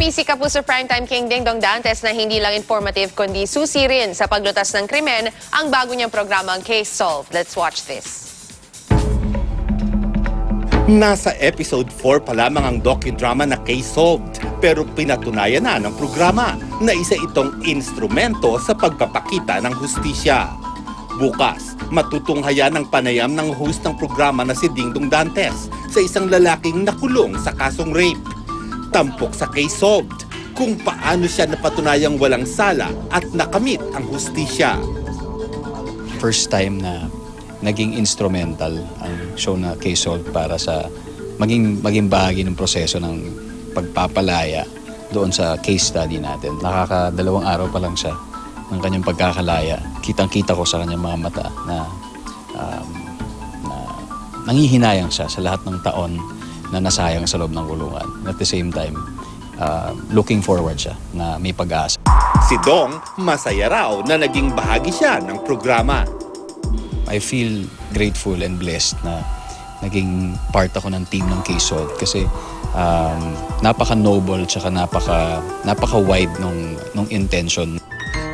Busy ka po sa Primetime King Ding Dong Dantes na hindi lang informative kundi susi rin sa paglutas ng krimen ang bago niyang programang Case Solved. Let's watch this. Nasa episode 4 pa lamang ang docudrama na Case Solved, pero pinatunayan na ng programa na isa itong instrumento sa pagpapakita ng hustisya. Bukas, matutunghayan ang panayam ng host ng programa na si Dingdong Dantes sa isang lalaking nakulong sa kasong rape. Tampok sa Case Solved kung paano siya napatunayang walang sala at nakamit ang hustisya. First time na naging instrumental ang show na Case Solved para sa maging bahagi ng proseso ng pagpapalaya doon sa case study natin. Nakakadalawang araw pa lang siya ng kanyang pagkakalaya. Kitang-kita ko sa kanyang mga mata na nangihinayang siya sa lahat ng taon na nasayang sa loob ng kulungan. At the same time, looking forward siya na may pag-asa. Si Dong, masaya raw na naging bahagi siya ng programa. I feel grateful and blessed na naging part ako ng team ng Case Solved kasi napaka-noble tsaka napaka-wide nung intention.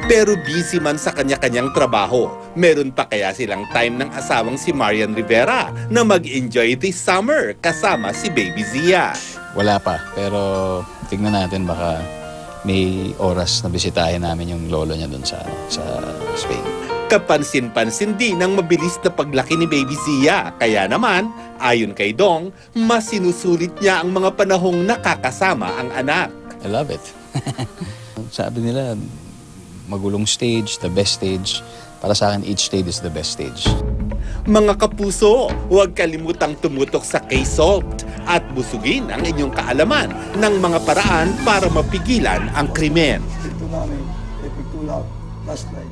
Pero busy man sa kanya-kanyang trabaho, meron pa kaya silang time ng asawang si Marian Rivera na mag-enjoy this summer kasama si Baby Zia. Wala pa, pero tignan natin baka may oras na bisitahin namin yung lolo niya doon sa Spain. Kapansin-pansin din ang mabilis na paglaki ni Baby Zia. Kaya naman, ayon kay Dong, mas sinusulit niya ang mga panahong nakakasama ang anak. I love it. Sabi nila, magulong stage, the best stage. Para sa akin, each stage is the best stage. Mga kapuso, huwag kalimutang tumutok sa Case Solved at busugin ang inyong kaalaman ng mga paraan para mapigilan ang krimen. Ito namin, epekto last night.